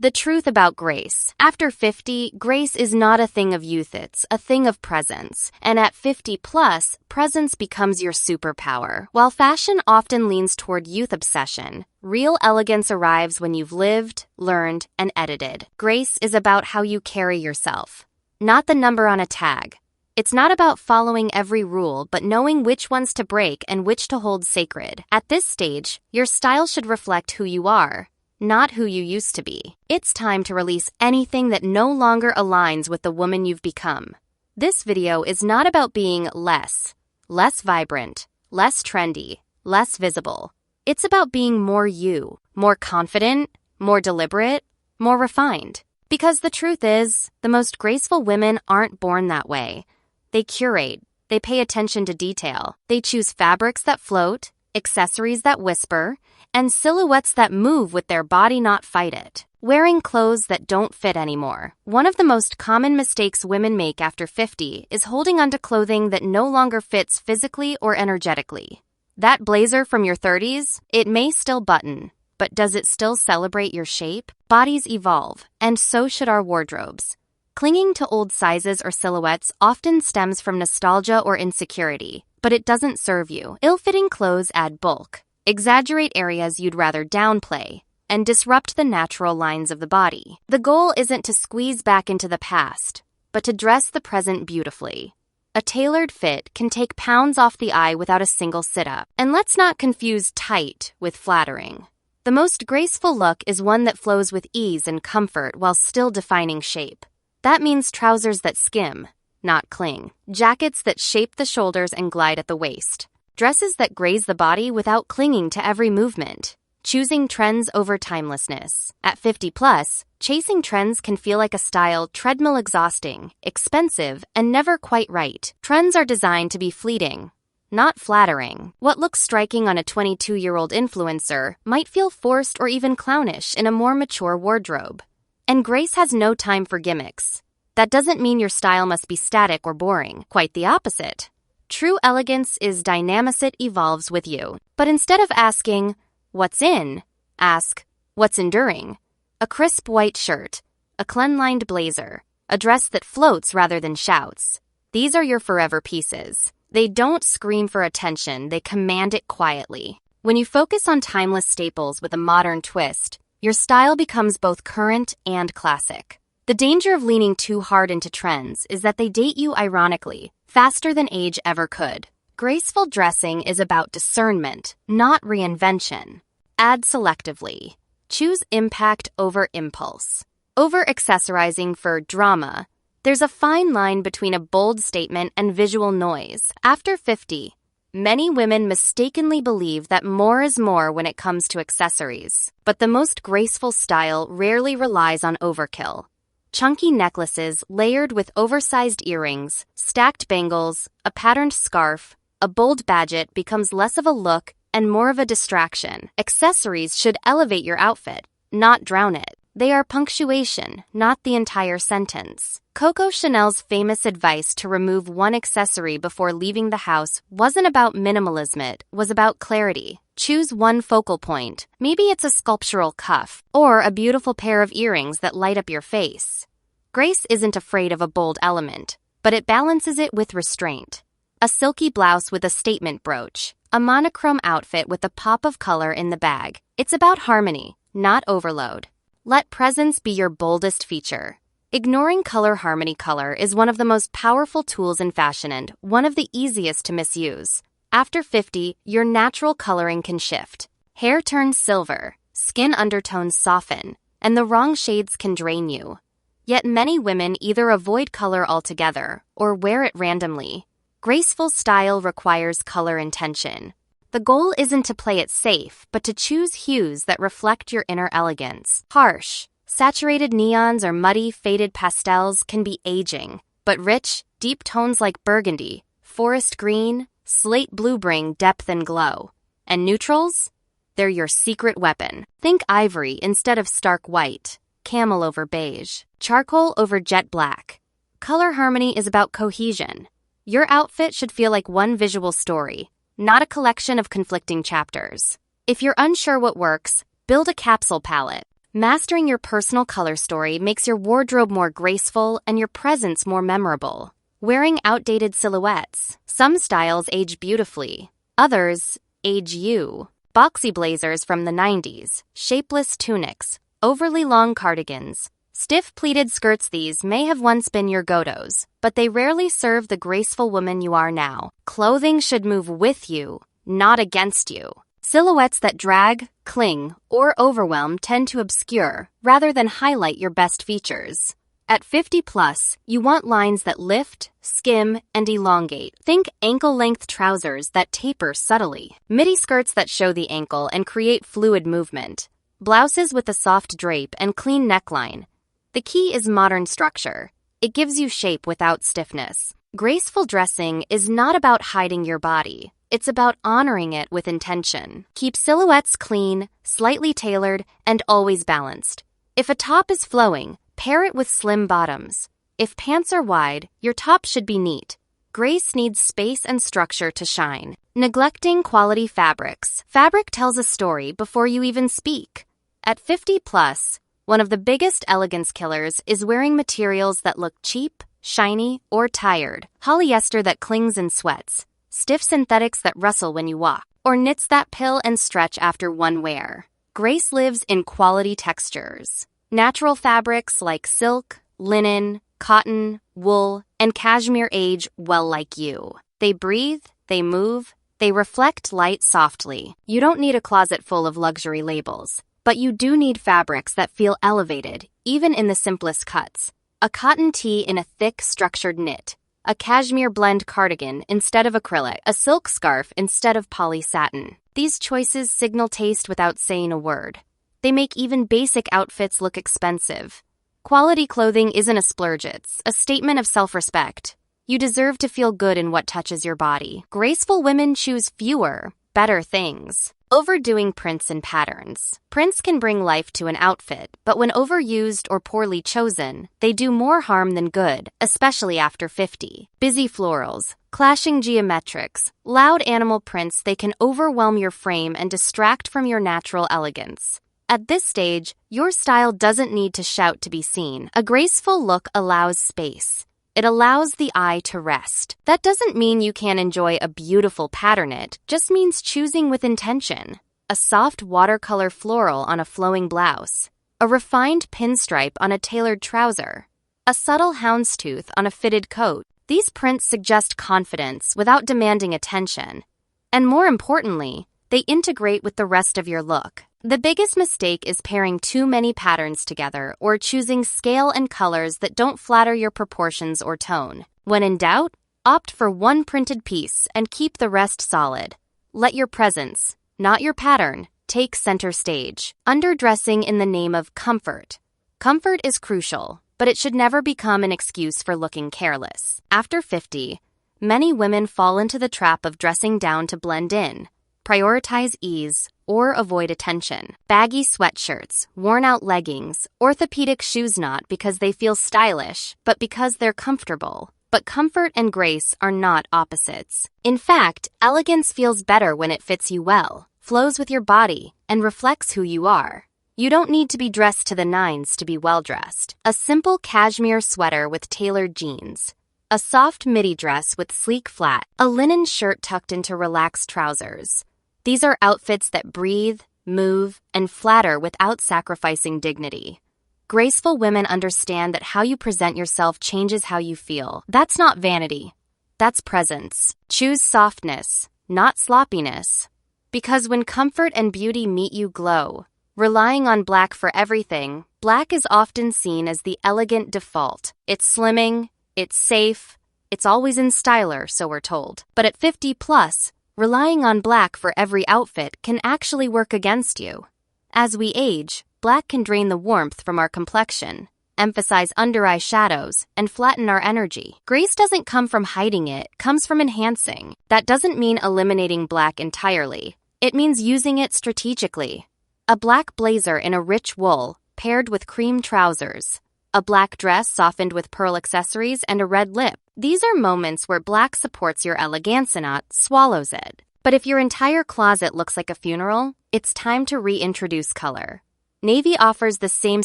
The truth about grace. After 50, grace is not a thing of youth, it's a thing of presence. And at 50 plus, presence becomes your superpower. While fashion often leans toward youth obsession, real elegance arrives when you've lived, learned, and edited. Grace is about how you carry yourself, not the number on a tag. It's not about following every rule, but knowing which ones to break and which to hold sacred. At this stage, your style should reflect who you are, not who you used to be. It's time to release anything that no longer aligns with the woman you've become. This video is not about being less vibrant, less trendy, less visible. It's about being more you, more confident, more deliberate, more refined. Because the truth is, the most graceful women aren't born that way. They curate, they pay attention to detail, they choose fabrics that float, accessories that whisper, and silhouettes that move with their body, not fight it. Wearing clothes that don't fit anymore. One of the most common mistakes women make after 50 is holding onto clothing that no longer fits physically or energetically. That blazer from your 30s, it may still button, but does it still celebrate your shape? Bodies evolve, and so should our wardrobes. Clinging to old sizes or silhouettes often stems from nostalgia or insecurity, but it doesn't serve you. Ill-fitting clothes add bulk, exaggerate areas you'd rather downplay, and disrupt the natural lines of the body. The goal isn't to squeeze back into the past, but to dress the present beautifully. A tailored fit can take pounds off the eye without a single sit-up. And let's not confuse tight with flattering. The most graceful look is one that flows with ease and comfort while still defining shape. That means trousers that skim, not cling. Jackets that shape the shoulders and glide at the waist. Dresses that graze the body without clinging to every movement. Choosing trends over timelessness. At 50 plus, chasing trends can feel like a style treadmill, exhausting, expensive, and never quite right. Trends are designed to be fleeting, not flattering. What looks striking on a 22-year-old influencer might feel forced or even clownish in a more mature wardrobe. And grace has no time for gimmicks. That doesn't mean your style must be static or boring. Quite the opposite. True elegance is dynamic, it evolves with you. But instead of asking, what's in? Ask, what's enduring? A crisp white shirt, a clean-lined blazer, a dress that floats rather than shouts. These are your forever pieces. They don't scream for attention, they command it quietly. When you focus on timeless staples with a modern twist, your style becomes both current and classic. The danger of leaning too hard into trends is that they date you ironically, faster than age ever could. Graceful dressing is about discernment, not reinvention. Add selectively. Choose impact over impulse. Over-accessorizing for drama. There's a fine line between a bold statement and visual noise. After 50, many women mistakenly believe that more is more when it comes to accessories. But the most graceful style rarely relies on overkill. Chunky necklaces layered with oversized earrings, stacked bangles, a patterned scarf, a bold badge becomes less of a look and more of a distraction. Accessories should elevate your outfit, not drown it. They are punctuation, not the entire sentence. Coco Chanel's famous advice to remove one accessory before leaving the house wasn't about minimalism, it was about clarity. Choose one focal point. Maybe it's a sculptural cuff, or a beautiful pair of earrings that light up your face. Grace isn't afraid of a bold element, but it balances it with restraint. A silky blouse with a statement brooch, a monochrome outfit with a pop of color in the bag. It's about harmony, not overload. Let presence be your boldest feature. Ignoring color harmony. Color is one of the most powerful tools in fashion and one of the easiest to misuse. After 50, your natural coloring can shift. Hair turns silver, skin undertones soften, and the wrong shades can drain you. Yet many women either avoid color altogether or wear it randomly. Graceful style requires color intention. The goal isn't to play it safe, but to choose hues that reflect your inner elegance. Harsh, saturated neons or muddy, faded pastels can be aging, but rich, deep tones like burgundy, forest green, slate blue bring depth and glow. And neutrals? They're your secret weapon. Think ivory instead of stark white, camel over beige, charcoal over jet black. Color harmony is about cohesion. Your outfit should feel like one visual story, not a collection of conflicting chapters. If you're unsure what works, build a capsule palette. Mastering your personal color story makes your wardrobe more graceful and your presence more memorable. Wearing outdated silhouettes. Some styles age beautifully. Others age you. Boxy blazers from the 90s, shapeless tunics, overly long cardigans, stiff pleated skirts. These may have once been your go-tos, but they rarely serve the graceful woman you are now. Clothing should move with you, not against you. Silhouettes that drag, cling, or overwhelm tend to obscure rather than highlight your best features. At 50 plus, you want lines that lift, skim, and elongate. Think ankle-length trousers that taper subtly. Midi skirts that show the ankle and create fluid movement. Blouses with a soft drape and clean neckline. The key is modern structure. It gives you shape without stiffness. Graceful dressing is not about hiding your body. It's about honoring it with intention. Keep silhouettes clean, slightly tailored, and always balanced. If a top is flowing, pair it with slim bottoms. If pants are wide, your top should be neat. Grace needs space and structure to shine. Neglecting quality fabrics. Fabric tells a story before you even speak. At 50 plus, one of the biggest elegance killers is wearing materials that look cheap, shiny, or tired. Polyester that clings and sweats. Stiff synthetics that rustle when you walk, or knits that pill and stretch after one wear. Grace lives in quality textures. Natural fabrics like silk, linen, cotton, wool, and cashmere age well like you. They breathe, they move, they reflect light softly. You don't need a closet full of luxury labels, but you do need fabrics that feel elevated, even in the simplest cuts. A cotton tee in a thick, structured knit. A cashmere blend cardigan instead of acrylic, a silk scarf instead of poly satin. These choices signal taste without saying a word. They make even basic outfits look expensive. Quality clothing isn't a splurge, it's a statement of self-respect. You deserve to feel good in what touches your body. Graceful women choose fewer, better things. Overdoing prints and patterns. Prints can bring life to an outfit, but when overused or poorly chosen, they do more harm than good, especially after 50. Busy florals, clashing geometrics, loud animal prints, they can overwhelm your frame and distract from your natural elegance. At this stage, your style doesn't need to shout to be seen. A graceful look allows space. It allows the eye to rest. That doesn't mean you can't enjoy a beautiful pattern, it just means choosing with intention. A soft watercolor floral on a flowing blouse. A refined pinstripe on a tailored trouser. A subtle houndstooth on a fitted coat. These prints suggest confidence without demanding attention. And more importantly, they integrate with the rest of your look. The biggest mistake is pairing too many patterns together or choosing scale and colors that don't flatter your proportions or tone. When in doubt, opt for one printed piece and keep the rest solid. Let your presence, not your pattern, take center stage. Underdressing in the name of comfort. Comfort is crucial, but it should never become an excuse for looking careless. After 50, many women fall into the trap of dressing down to blend in, prioritize ease, or avoid attention. Baggy sweatshirts, worn-out leggings, orthopedic shoes not because they feel stylish, but because they're comfortable. But comfort and grace are not opposites. In fact, elegance feels better when it fits you well, flows with your body, and reflects who you are. You don't need to be dressed to the nines to be well-dressed. A simple cashmere sweater with tailored jeans. A soft midi dress with sleek flat. A linen shirt tucked into relaxed trousers. These are outfits that breathe, move, and flatter without sacrificing dignity. Graceful women understand that how you present yourself changes how you feel. That's not vanity. That's presence. Choose softness, not sloppiness. Because when comfort and beauty meet, you glow. Relying on black for everything, black is often seen as the elegant default. It's slimming, it's safe, it's always in styler, so we're told. But at 50 plus, relying on black for every outfit can actually work against you. As we age, black can drain the warmth from our complexion, emphasize under-eye shadows, and flatten our energy. Grace doesn't come from hiding, it comes from enhancing. That doesn't mean eliminating black entirely. It means using it strategically. A black blazer in a rich wool, paired with cream trousers. A black dress softened with pearl accessories and a red lip. These are moments where black supports your elegance and not swallows it. But if your entire closet looks like a funeral, it's time to reintroduce color. Navy offers the same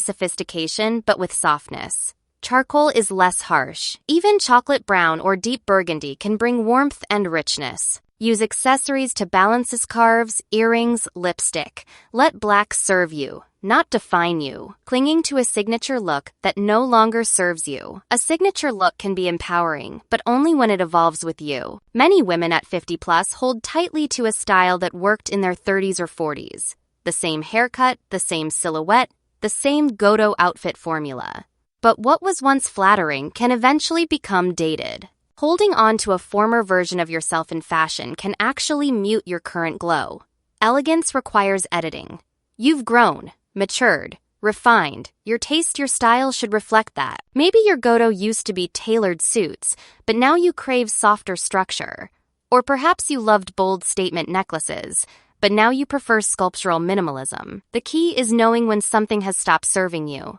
sophistication but with softness. Charcoal is less harsh. Even chocolate brown or deep burgundy can bring warmth and richness. Use accessories to balance scarves, earrings, lipstick. Let black serve you, not define you. Clinging to a signature look that no longer serves you. A signature look can be empowering, but only when it evolves with you. Many women at 50 plus hold tightly to a style that worked in their 30s or 40s. The same haircut, the same silhouette, the same go-to outfit formula. But what was once flattering can eventually become dated. Holding on to a former version of yourself in fashion can actually mute your current glow. Elegance requires editing. You've grown, matured, refined. Your taste, your style should reflect that. Maybe your go-to used to be tailored suits, but now you crave softer structure. Or perhaps you loved bold statement necklaces, but now you prefer sculptural minimalism. The key is knowing when something has stopped serving you.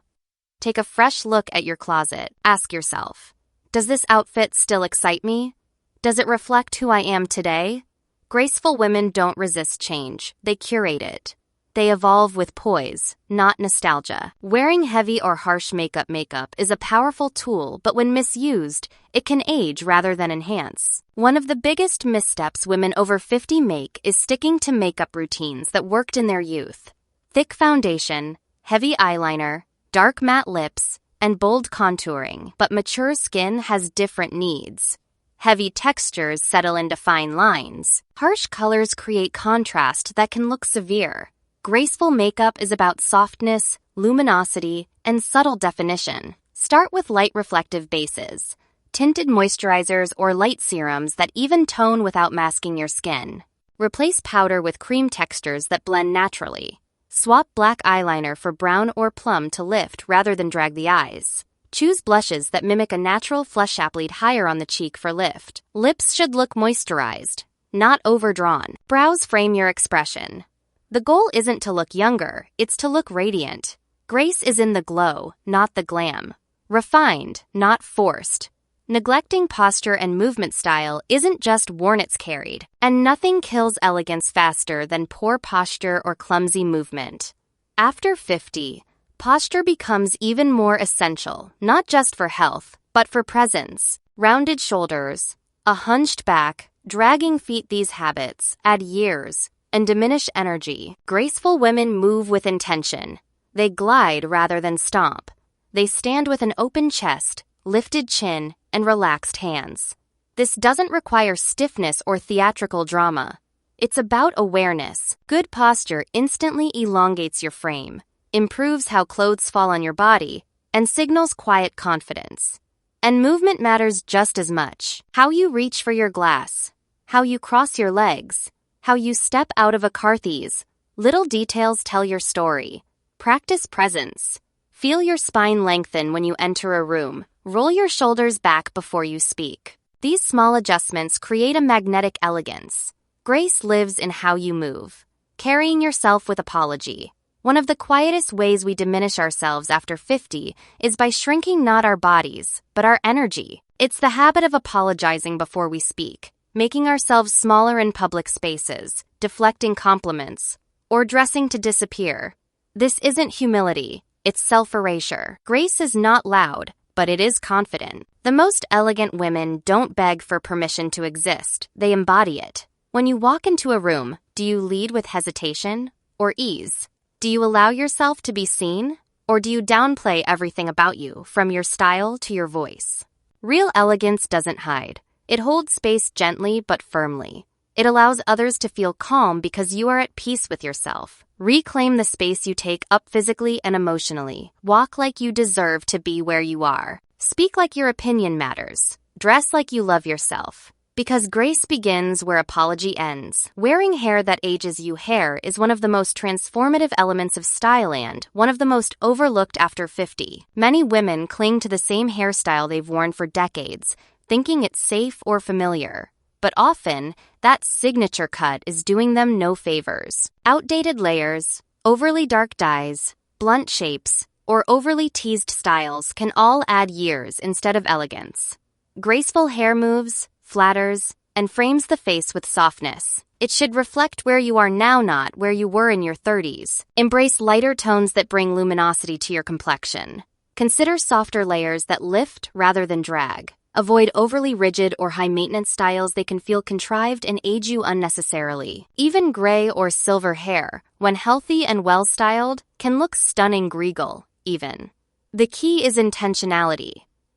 Take a fresh look at your closet. Ask yourself, does this outfit still excite me? Does it reflect who I am today? Graceful women don't resist change. They curate it. They evolve with poise, not nostalgia. Wearing heavy or harsh makeup is a powerful tool, but when misused, it can age rather than enhance. One of the biggest missteps women over 50 make is sticking to makeup routines that worked in their youth. Thick foundation, heavy eyeliner, dark matte lips, and bold contouring, but mature skin has different needs. Heavy textures settle into fine lines. Harsh colors create contrast that can look severe. Graceful makeup is about softness, luminosity, and subtle definition. Start with light reflective bases, tinted moisturizers or light serums that even tone without masking your skin. Replace powder with cream textures that blend naturally. Swap black eyeliner for brown or plum to lift rather than drag the eyes. Choose blushes that mimic a natural flush applied higher on the cheek for lift. Lips should look moisturized, not overdrawn. Brows frame your expression. The goal isn't to look younger, it's to look radiant. Grace is in the glow, not the glam. Refined, not forced. Neglecting posture and movement style isn't just worn, it's carried. And nothing kills elegance faster than poor posture or clumsy movement. After 50, posture becomes even more essential, not just for health, but for presence. Rounded shoulders, a hunched back, dragging feet, these habits add years and diminish energy. Graceful women move with intention. They glide rather than stomp. They stand with an open chest, lifted chin, and relaxed hands. This doesn't require stiffness or theatrical drama. It's about awareness. Good posture instantly elongates your frame, improves how clothes fall on your body, and signals quiet confidence. And movement matters just as much. How you reach for your glass, how you cross your legs, how you step out of a car. These little details tell your story. Practice presence. Feel your spine lengthen when you enter a room. Roll your shoulders back before you speak. These small adjustments create a magnetic elegance. Grace lives in how you move. Carrying yourself with apology. One of the quietest ways we diminish ourselves after 50 is by shrinking not our bodies, but our energy. It's the habit of apologizing before we speak, making ourselves smaller in public spaces, deflecting compliments, or dressing to disappear. This isn't humility, it's self-erasure. Grace is not loud, but it is confident. The most elegant women don't beg for permission to exist, they embody it. When you walk into a room, do you lead with hesitation or ease? Do you allow yourself to be seen, or do you downplay everything about you, from your style to your voice? Real elegance doesn't hide. It holds space gently but firmly. It allows others to feel calm because you are at peace with yourself. Reclaim the space you take up physically and emotionally. Walk like you deserve to be where you are. Speak like your opinion matters. Dress like you love yourself. Because grace begins where apology ends. Wearing hair that ages you hair is one of the most transformative elements of style and one of the most overlooked after 50. Many women cling to the same hairstyle they've worn for decades, thinking it's safe or familiar. But often, that signature cut is doing them no favors. Outdated layers, overly dark dyes, blunt shapes, or overly teased styles can all add years instead of elegance. Graceful hair moves, flatters, and frames the face with softness. It should reflect where you are now, not where you were in your 30s. Embrace lighter tones that bring luminosity to your complexion. Consider softer layers that lift rather than drag. Avoid overly rigid or high-maintenance styles. They can feel contrived and age you unnecessarily. Even gray or silver hair, when healthy and well-styled, can look stunning, regal, even. The key is intentionality.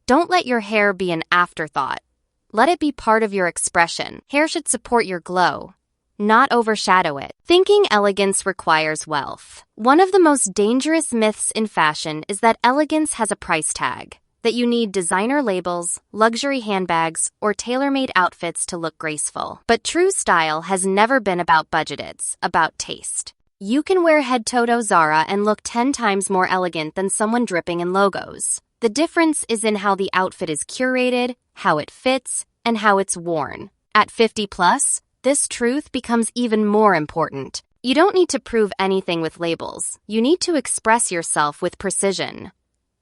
Don't let your hair be an afterthought. Let it be part of your expression. Hair should support your glow, not overshadow it. Thinking elegance requires wealth. One of the most dangerous myths in fashion is that elegance has a price tag, that you need designer labels, luxury handbags, or tailor-made outfits to look graceful. But true style has never been about budget, it's about taste. You can wear head-to-toe Zara and look 10 times more elegant than someone dripping in logos. The difference is in how the outfit is curated, how it fits, and how it's worn. At 50 plus, this truth becomes even more important. You don't need to prove anything with labels. You need to express yourself with precision.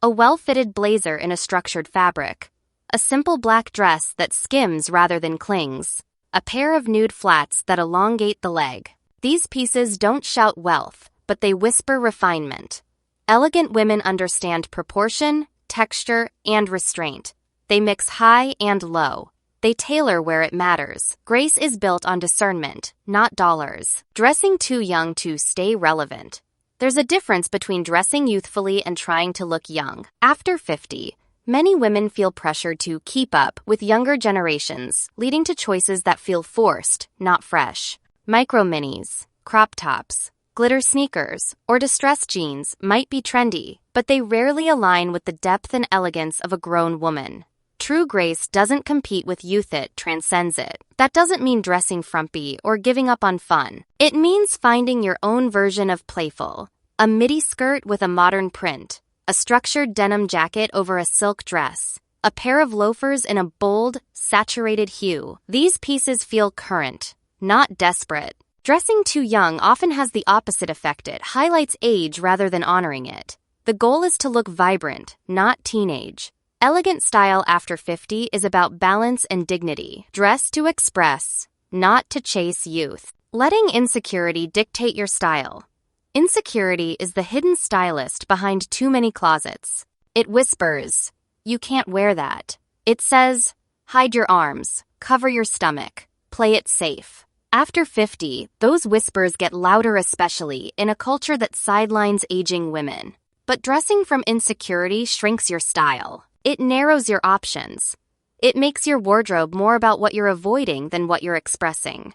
A well-fitted blazer in a structured fabric. A simple black dress that skims rather than clings. A pair of nude flats that elongate the leg. These pieces don't shout wealth, but they whisper refinement. Elegant women understand proportion, texture, and restraint. They mix high and low. They tailor where it matters. Grace is built on discernment, not dollars. Dressing too young to stay relevant. There's a difference between dressing youthfully and trying to look young. After 50, many women feel pressured to keep up with younger generations, leading to choices that feel forced, not fresh. Micro minis, crop tops, glitter sneakers, or distressed jeans might be trendy, but they rarely align with the depth and elegance of a grown woman. True grace doesn't compete with youth, it transcends it. That doesn't mean dressing frumpy or giving up on fun. It means finding your own version of playful. A midi skirt with a modern print, a structured denim jacket over a silk dress, a pair of loafers in a bold, saturated hue. These pieces feel current, not desperate. Dressing too young often has the opposite effect. It highlights age rather than honoring it. The goal is to look vibrant, not teenage. Elegant style after 50 is about balance and dignity. Dress to express, not to chase youth. Letting insecurity dictate your style. Insecurity is the hidden stylist behind too many closets. It whispers, "You can't wear that." It says, "Hide your arms, cover your stomach, play it safe." After 50, those whispers get louder, especially in a culture that sidelines aging women. But dressing from insecurity shrinks your style. It narrows your options. It makes your wardrobe more about what you're avoiding than what you're expressing.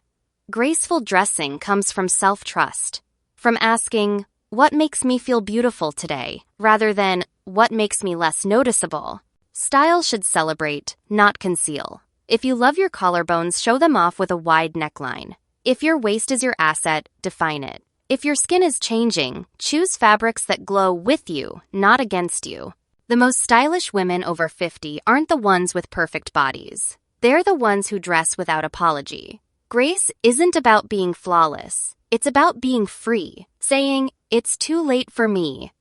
Graceful dressing comes from self-trust, from asking, "What makes me feel beautiful today?" rather than, "What makes me less noticeable?" Style should celebrate, not conceal. If you love your collarbones, show them off with a wide neckline. If your waist is your asset, define it. If your skin is changing, choose fabrics that glow with you, not against you. The most stylish women over 50 aren't the ones with perfect bodies. They're the ones who dress without apology. Grace isn't about being flawless. It's about being free, saying, "It's too late for me."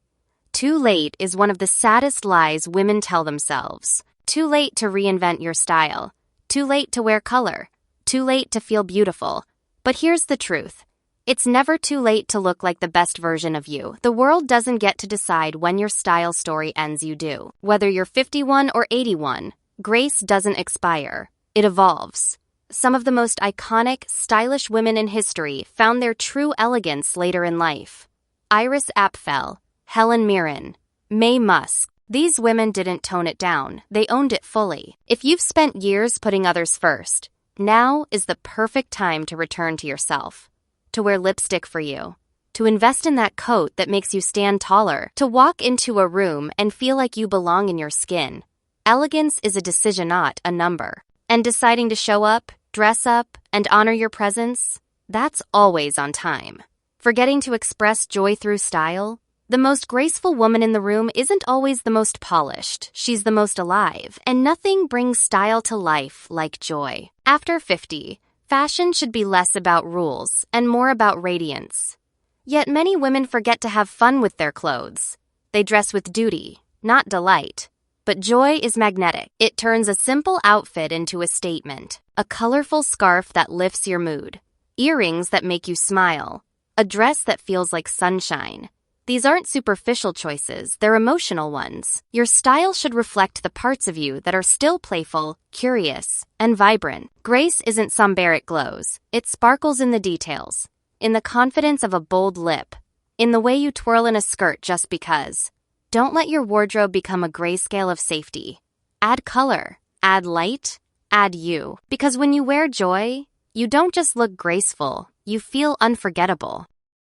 Too late is one of the saddest lies women tell themselves. Too late to reinvent your style. Too late to wear color. Too late to feel beautiful. But here's the truth. It's never too late to look like the best version of you. The world doesn't get to decide when your style story ends, you do. Whether you're 51 or 81, grace doesn't expire. It evolves. Some of the most iconic, stylish women in history found their true elegance later in life. Iris Apfel, Helen Mirren, Mae Musk. These women didn't tone it down. They owned it fully. If you've spent years putting others first, now is the perfect time to return to yourself. To wear lipstick for you, to invest in that coat that makes you stand taller, to walk into a room and feel like you belong in your skin. Elegance is a decision, not a number. And deciding to show up, dress up, and honor your presence, that's always on time. Forgetting to express joy through style? The most graceful woman in the room isn't always the most polished. She's the most alive, and nothing brings style to life like joy. After 50, fashion should be less about rules and more about radiance. Yet many women forget to have fun with their clothes. They dress with duty, not delight. But joy is magnetic. It turns a simple outfit into a statement. A colorful scarf that lifts your mood. Earrings that make you smile. A dress that feels like sunshine. These aren't superficial choices, they're emotional ones. Your style should reflect the parts of you that are still playful, curious, and vibrant. Grace isn't somber glows. It sparkles in the details. In the confidence of a bold lip. In the way you twirl in a skirt just because. Don't let your wardrobe become a grayscale of safety. Add color, add light, add you. Because when you wear joy, you don't just look graceful, you feel unforgettable.